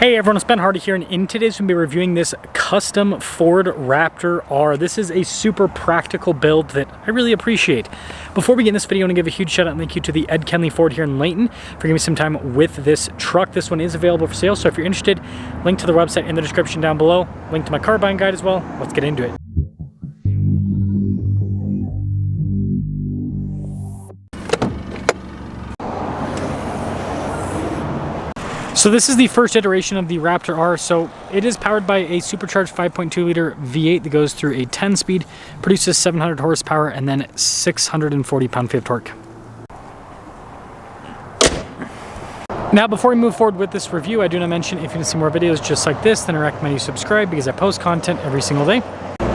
Hey everyone, it's Ben Hardy here, and in today's we'll be reviewing this custom Ford Raptor R. This is a super practical build that I really appreciate. Before we get in this video, I want to give a huge shout out and thank you to the Ed Kenley Ford here in Layton for giving me some time with this truck. This one is available for sale, so if you're interested, link to the website in the description down below, link to my car buying guide as well. Let's get into it. So this is the first iteration of the Raptor R. So it is powered by a supercharged 5.2 liter V8 that goes through a 10-speed, produces 700 horsepower, and then 640 pound-feet of torque. Now, before we move forward with this review, I do want to mention if you want to see more videos just like this, then I recommend you subscribe because I post content every single day.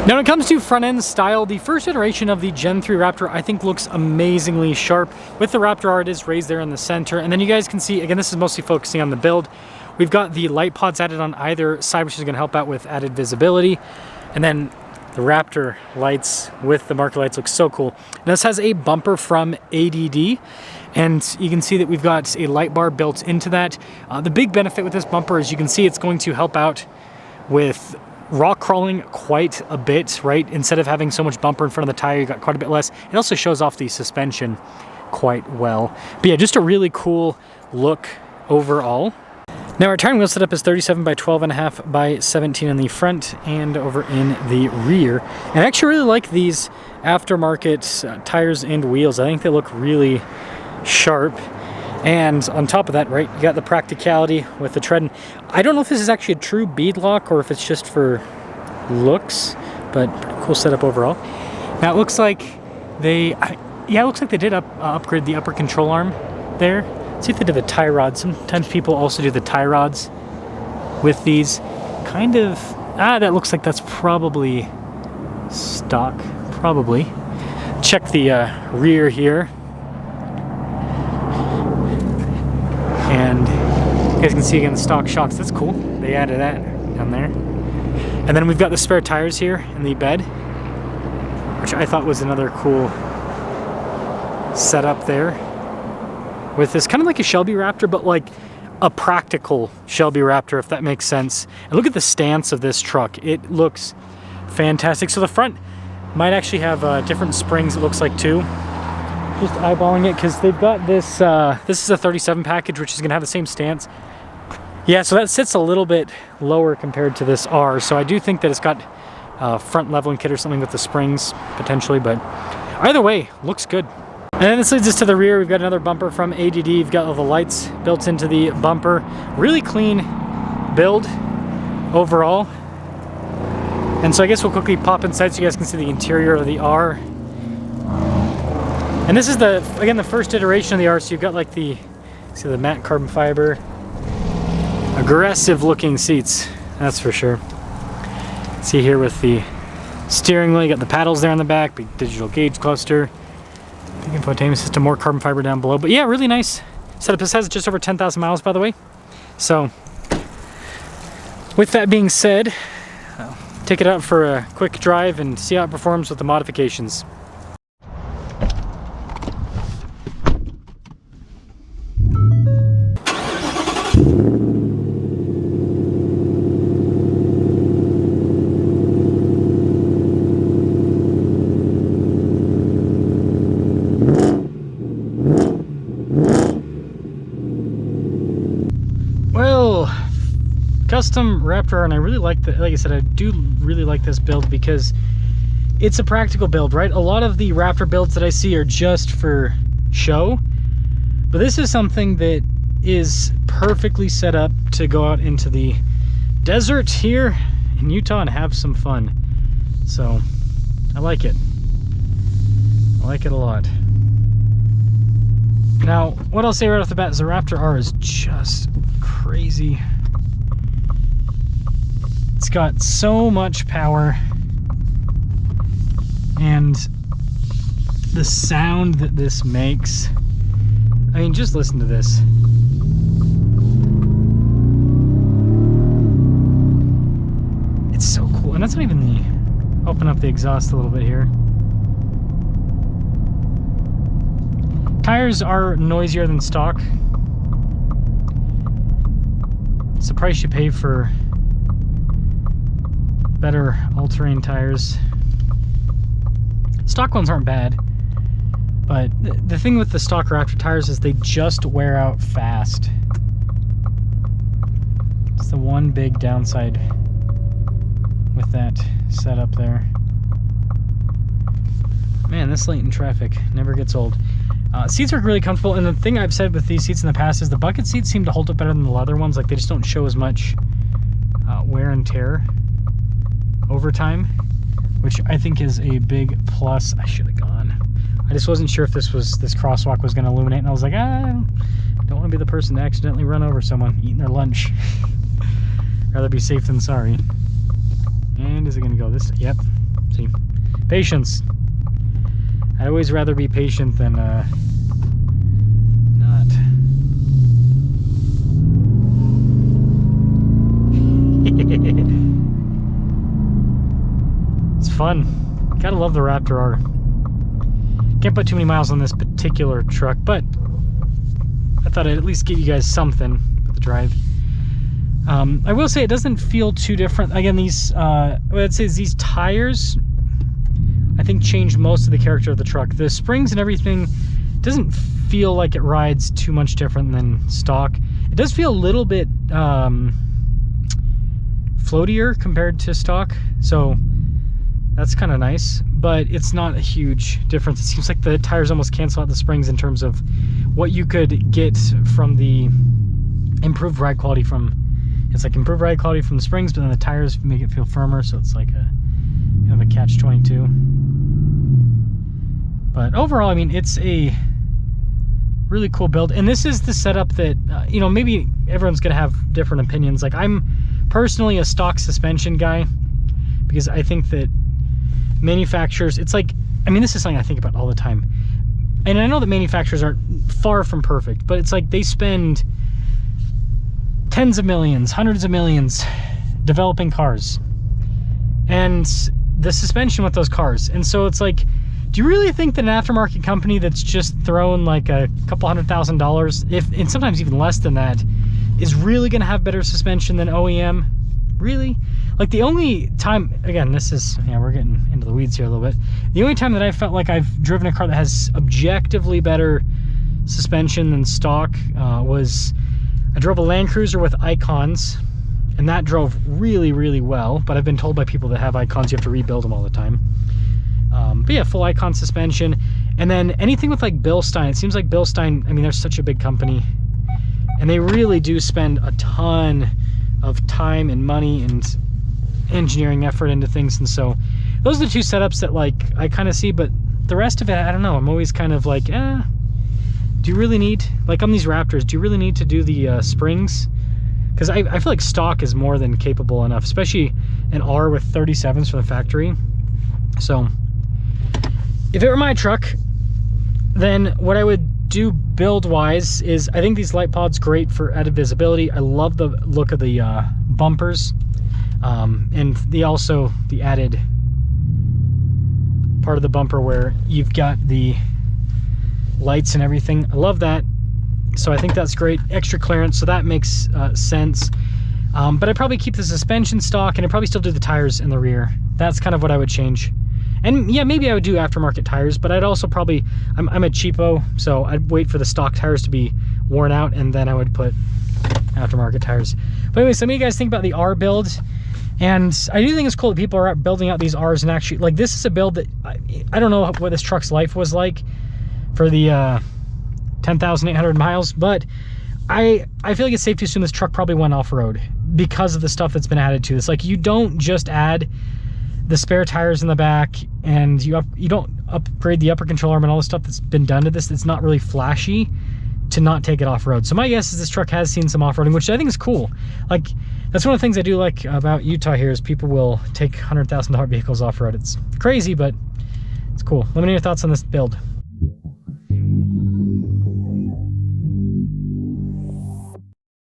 Now, when it comes to front-end style, the first iteration of the Gen 3 Raptor I think looks amazingly sharp. With the Raptor R, it is raised there in the center, and then you guys can see, again, this is mostly focusing on the build. We've got the light pods added on either side, which is going to help out with added visibility, and then the Raptor lights with the marker lights look so cool. And this has a bumper from ADD, and you can see that we've got a light bar built into that. The big benefit with this bumper is you can see it's going to help out with rock crawling quite a bit, right? Instead of having so much bumper in front of the tire, you got quite a bit less. It also shows off the suspension quite well. But yeah, just a really cool look overall. Now our tire wheel setup is 37 by 12.5 by 17 in the front and over in the rear. And I actually really like these aftermarket tires and wheels. I think they look really sharp. And on top of that, right, you got the practicality with the tread. I don't know if this is actually a true bead lock or if it's just for looks, but pretty cool setup overall. Now it looks like they did upgrade the upper control arm there. Let's see if they did the tie rods. Sometimes people also do the tie rods with these. Kind of, that looks like that's probably stock, probably. Check the rear here. And you guys can see again the stock shocks. That's cool. They added that down there. And then we've got the spare tires here in the bed, which I thought was another cool setup there. With this kind of like a Shelby Raptor, but like a practical Shelby Raptor, if that makes sense. And look at the stance of this truck. It looks fantastic. So the front might actually have different springs, it looks like, too. Just eyeballing it because they've got this, this is a 37 package, which is going to have the same stance. Yeah, so that sits a little bit lower compared to this R. So I do think that it's got front leveling kit or something with the springs, potentially. But either way, looks good. And then this leads us to the rear. We've got another bumper from ADD. You've got all the lights built into the bumper. Really clean build overall. And so I guess we'll quickly pop inside so you guys can see the interior of the R. And this is again the first iteration of the R, so you've got like the matte carbon fiber, aggressive looking seats, that's for sure. See here with the steering wheel, you got the paddles there on the back, big digital gauge cluster, big infotainment system, more carbon fiber down below. But yeah, really nice setup. This has just over 10,000 miles, by the way. So with that being said, I'll take it out for a quick drive and see how it performs with the modifications. Custom Raptor, and I really like the, like I said, I do really like this build because it's a practical build, right? A lot of the Raptor builds that I see are just for show, but this is something that is perfectly set up to go out into the desert here in Utah and have some fun. So I like it. I like it a lot. Now, what I'll say right off the bat is the Raptor R is just crazy. It's got so much power, and the sound that this makes, I mean, just listen to this. It's so cool. And that's not even the, open up the exhaust a little bit here. Tires are noisier than stock. the price you pay for better all-terrain tires. Stock ones aren't bad, but the thing with the stock Raptor tires is they just wear out fast. It's the one big downside with that setup there. Man, this late in traffic never gets old. Seats are really comfortable, and the thing I've said with these seats in the past is the bucket seats seem to hold up better than the leather ones. Like, they just don't show as much wear and tear over time, which I think is a big plus. I should have gone. I just wasn't sure if this crosswalk was going to illuminate, and I was like, I don't want to be the person to accidentally run over someone eating their lunch. Rather be safe than sorry. And is it going to go this? Yep. See, patience. I'd always rather be patient than not. It's fun. Gotta love the Raptor R. Can't put too many miles on this particular truck, but I thought I'd at least give you guys something with the drive. I will say it doesn't feel too different. Again, these, what I'd say is these tires, I think, changed most of the character of the truck. The springs and everything doesn't feel like it rides too much different than stock. It does feel a little bit floatier compared to stock, so that's kind of nice, but it's not a huge difference. It seems like the tires almost cancel out the springs in terms of what you could get from the improved ride quality from, it's like improved ride quality from the springs, but then the tires make it feel firmer, so it's like a kind of a catch-22. But overall, I mean, it's a really cool build, and this is the setup that you know, maybe everyone's gonna have different opinions. Like, I'm personally a stock suspension guy because I think that manufacturers, it's like, I mean, this is something I think about all the time, and I know that manufacturers are far from perfect, but it's like they spend tens of millions, hundreds of millions developing cars and the suspension with those cars. And so it's like, do you really think that an aftermarket company that's just throwing like a couple $100,000, if, and sometimes even less than that, is really going to have better suspension than OEM? Really? Like, the only time, again, this is, yeah, we're getting into the weeds here a little bit. The only time that I felt like I've driven a car that has objectively better suspension than stock was, I drove a Land Cruiser with Icons, and that drove really, really well, but I've been told by people that have Icons you have to rebuild them all the time. But yeah, full Icon suspension. And then anything with like Bilstein, it seems like Bilstein, I mean, they're such a big company, and they really do spend a ton of time and money and engineering effort into things. And so those are the two setups that, like, I kind of see, but the rest of it, I don't know. I'm always kind of like, do you really need, like on these Raptors, do you really need to do the springs? Because I feel like stock is more than capable enough, especially an R with 37s from the factory. So if it were my truck, then what I would do build wise is, I think these light pods great for added visibility. I love the look of the bumpers, and the added part of the bumper where you've got the lights and everything. I love that. So I think that's great. Extra clearance, so that makes sense. But I'd probably keep the suspension stock, and I'd probably still do the tires in the rear. That's kind of what I would change. And yeah, maybe I would do aftermarket tires, but I'd also probably, I'm a cheapo, so I'd wait for the stock tires to be worn out, and then I would put aftermarket tires. But anyway, so what do you guys think about the R build? And I do think it's cool that people are building out these Rs, and actually, like, this is a build that, I don't know what this truck's life was like for the 10,800 miles, but I feel like it's safe to assume this truck probably went off-road because of the stuff that's been added to this. Like, you don't just add the spare tires in the back, and you don't upgrade the upper control arm and all the stuff that's been done to this. It's not really flashy to not take it off-road. So my guess is this truck has seen some off-roading, which I think is cool. Like, that's one of the things I do like about Utah here, is people will take $100,000 vehicles off-road. It's crazy, but it's cool. Let me know your thoughts on this build.